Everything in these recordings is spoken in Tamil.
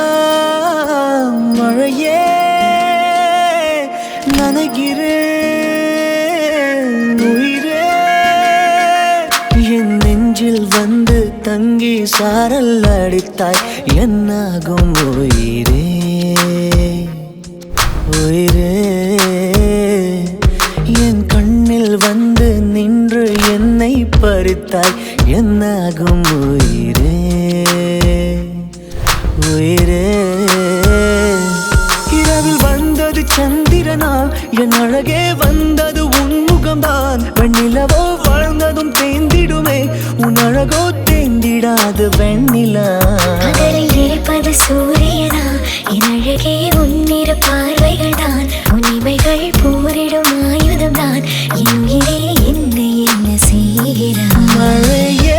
மனசெல்லாம் மழையே நனைகிறேன் உயிரே என் நெஞ்சில் வந்து தங்கி சாரல் அடித்தாய் என்னாகும் உயிரே உயிரே என் கண்ணில் வந்து நின்று என்னை பறித்தாய் என்னாகும் உயிரே உயிரே இரவில் வந்தது சந்திரனா என் அழகே வந்தது உன்முகம்தான் வெண்ணிலவோ வாழ்ந்ததும் தேந்திடுமே உன் அழகோ தேந்திடாது வெண்ணிலா பகலில் இருப்பது சூரியனா என் அழகே உன்னிரு பார்வைகள் தான் உன்னிமைகள் போரிடும் ஆயுதம் தான் என் உயிரே என்னை என்ன செய்கிறான் மழையே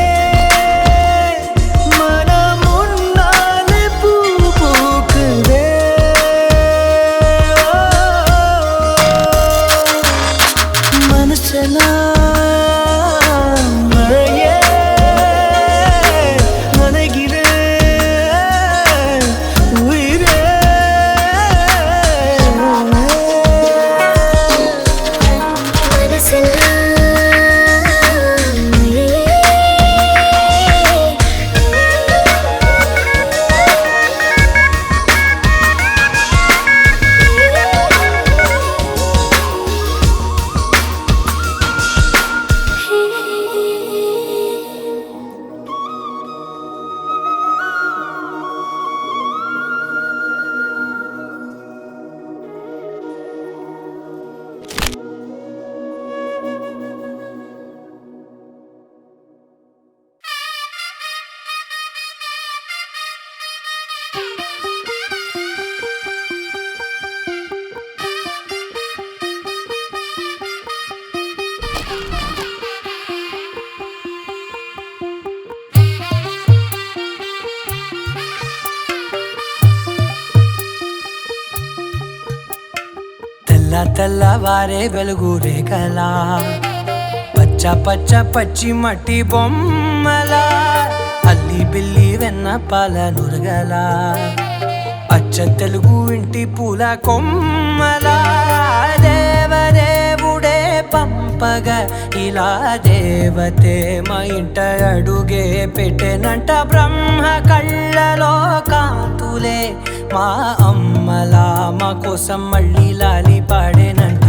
తెల్లవారే వెలుగు రేఖలా పచ్చ పచ్చ పచ్చి మట్టి బొమ్మలా అల్లి బిల్లి వెన్న పాల నురగలా అచ్చ తెలుగు ఇంటి పూల కొమ్మలా దేవదేవుడే పంపగ ఇలా దేవతే మా ఇంట అడుగే పెట్టెనంట బ్రహ్మ కళ్ళలో కాంతులే మా అమ్మలా మా కోసం మళ్ళీ లాలి పాడేనంట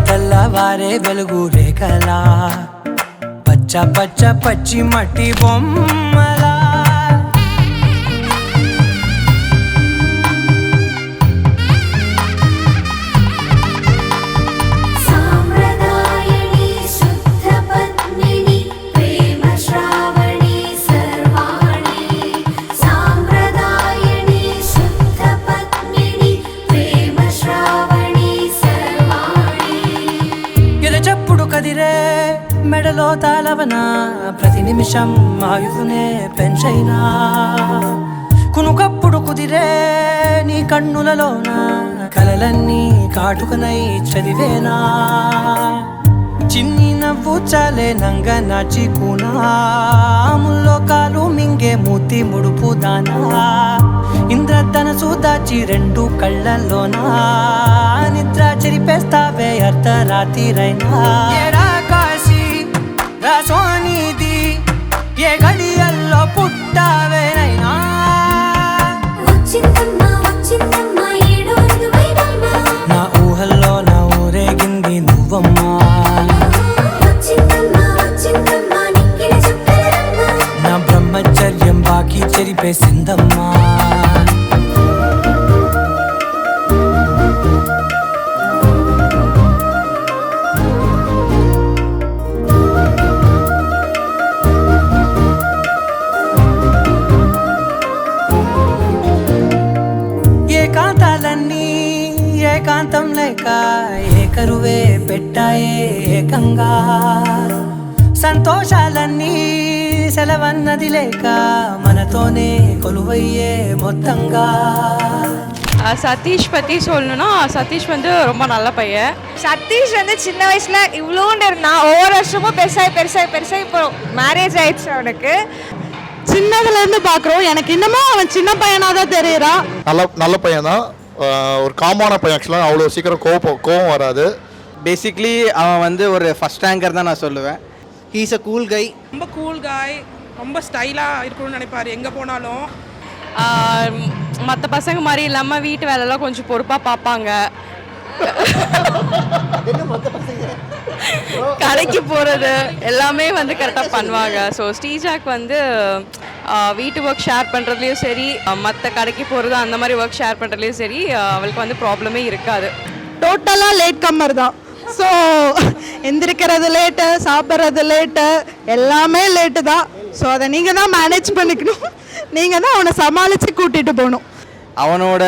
తెల్లవారే వెలుగు రేఖలా పచ్చ పచ్చ పచ్చి మట్టి బొమ్మలా కదిరే మెడలో తాళవన ప్రతి నిమిషం ఆయుధునే పెంచైనా కునుకప్పుడు కుదిరే నీ కన్నులలోన కలలన్నీ కాటుకనై చదివేనా చిన్ని నవ్వు చాలే నంగ నాచి కూనాముల్లో కాలు మింగే మూతి ముడుపు దానా ఇంద్రధనసు దాచి రెండు కళ్ళల్లోనా నిద్ర చెరిపేస్తావే అర్ధరాత్రిరైనా ఏడా కాశీ రాసోనిది ఏ గడియల్లో పుట్టావేనైనా నా ఊహల్లో నా ఊరేగింది నువ్వమ్మా నా బ్రహ్మచర్యం బాకీ చెరిపేసిందమ్మా ఏకాంతం లేక ఏకరువే పెట్టాయే ఏకంగా సంతోషాలన్నీ సెలవన్నది లేక మనతోనే కొలువయ్యే మొత్తంగా சதீஷ் பற்றி சொல்லணும்னா சதீஷ் வந்து ரொம்ப நல்ல பையன். சதீஷ் வந்து சின்ன வயசுல இவ்வளோன்னு இருந்தான், ஒவ்வொரு வருஷமும் பெருசாகி இப்போ மேரேஜ் ஆயிடுச்சு அவனுக்கு. சின்னதுல இருந்து பார்க்குறோம், எனக்கு இன்னமும் அவன் சின்ன பையனாக தான் தெரியுறான். நல்ல பையன் தான், ஒரு காமான பையன். ஆக்சுவலாக அவ்வளோ சீக்கிரம் கோவம் வராது. பேசிக்லி அவன் வந்து ஒரு ஃபர்ஸ்ட் ரேங்கர் தான் நான் சொல்லுவேன். ஹீஸ் அ கூல் கை. ரொம்ப கூல் காய், ரொம்ப ஸ்டைலாக இருக்கணும்னு நினைப்பார் எங்கே போனாலும். மற்ற பசங்க மாதிரி இல்லாமல் வீட்டு வேலைலாம் கொஞ்சம் பொறுப்பாக பார்ப்பாங்க. கடைக்கு போகிறது எல்லாமே வந்து கரெக்டாக பண்ணுவாங்க. ஸோ ஸ்ரீஜாக் வந்து வீட்டு ஒர்க் ஷேர் பண்ணுறதுலையும் சரி, மற்ற கடைக்கு போகிறது அந்த மாதிரி ஒர்க் ஷேர் பண்ணுறதுலையும் சரி, அவளுக்கு வந்து ப்ராப்ளமே இருக்காது. டோட்டலாக லேட் கம்மர் தான். ஸோ எந்திரிக்கிறது லேட்டு, சாப்பிட்றது லேட்டு, எல்லாமே லேட்டு தான். ஸோ அதை நீங்கள் தான் மேனேஜ் பண்ணிக்கணும், நீங்கள் தான் அவனை சமாளித்து கூட்டிகிட்டு போகணும். அவனோட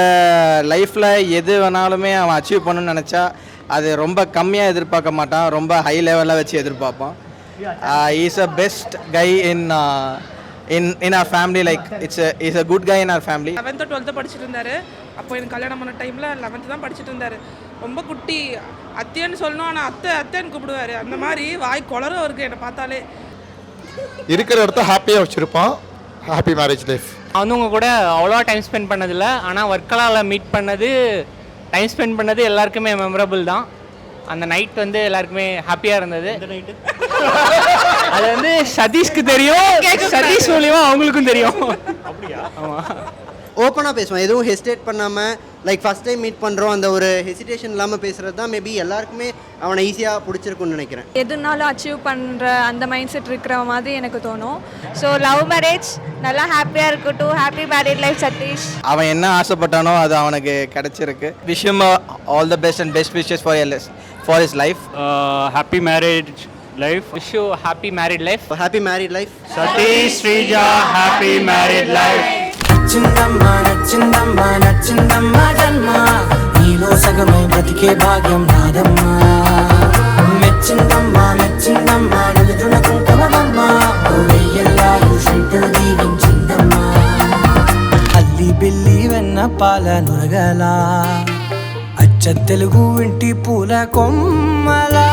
லைஃப்பில் எது வேணாலுமே அவன் அச்சீவ் பண்ணணும்னு நினச்சா அது ரொம்ப கம்மியாக எதிர்பார்க்க மாட்டான், ரொம்ப ஹை லெவலில் வச்சு எதிர்பார்ப்பான். Is a best guy in our family. Like is a good guy in our family. 11th 12th படிச்சுட்டு இருந்தார். அப்போ எனக்கு கல்யாணம் பண்ண டைமில் 11th தான் படிச்சுட்டு இருந்தார். ரொம்ப குட்டி, அத்தைன்னு சொல்லணும், ஆனால் அத்தைன்னு கூப்பிடுவார். அந்த மாதிரி வாய் குளரும் அவருக்கு என்னை பார்த்தாலே. இருக்கிற இடத்த ஹாப்பியாக வச்சுருப்பான். Happy marriage life. வந்து உங்கள் கூட அவ்வளோவா டைம் ஸ்பெண்ட் பண்ணதில்லை, ஆனால் ஒர்க்கலால் மீட் பண்ணது, டைம் ஸ்பெண்ட் பண்ணது எல்லாருக்குமே மெமரபிள் தான். அந்த நைட் வந்து எல்லாருக்குமே ஹாப்பியாக இருந்தது. அது வந்து சதீஷ்க்கு தெரியும், சதீஷ் மூலியமா அவங்களுக்கும் தெரியும். ஆமாம், ஓப்பனாக பேசுவான், எதுவும் ஹெசிடேட் பண்ணாமல். லைக் ஃபஸ்ட் டைம் மீட் பண்ணுறோம், அந்த ஒரு ஹெசிடேஷன் இல்லாமல் பேசுகிறது தான் மேபி எல்லாருக்குமே அவனை ஈஸியாக பிடிச்சிருக்குன்னு நினைக்கிறேன். எதுனாலும் அச்சீவ் பண்ணுற அந்த மைண்ட் செட் இருக்கிற மாதிரி எனக்கு தோணும். ஸோ லவ் மேரேஜ் நல்லா ஹாப்பியாக இருக்கட்டும். Happy marriage life Sathish. அவன் என்ன ஆசைப்பட்டானோ அது அவனுக்கு கிடைச்சிருக்கு. Wish him all the best and best wishes for his life. Happy marriage life. Wish you happy married life. Happy married life. Sathish, Sreeja, happy married life. నచ్చిందమ్మా నచ్చిందమ్మా నచ్చిందమ్మా జన్మ నీలో సగమై బ్రతికే భాగ్యం నాదమ్మా మెచ్చిందమ్మా మెచ్చిందమ్మా నిలుతున్న కుంకుమమ్మా వెయ్యల్లాలు శిల్పులు దీవించిందమ్మా అల్లి బిల్లి వెన్న పాల నురగల అచ్చ తెలుగు ఇంటి పూల కొమ్మల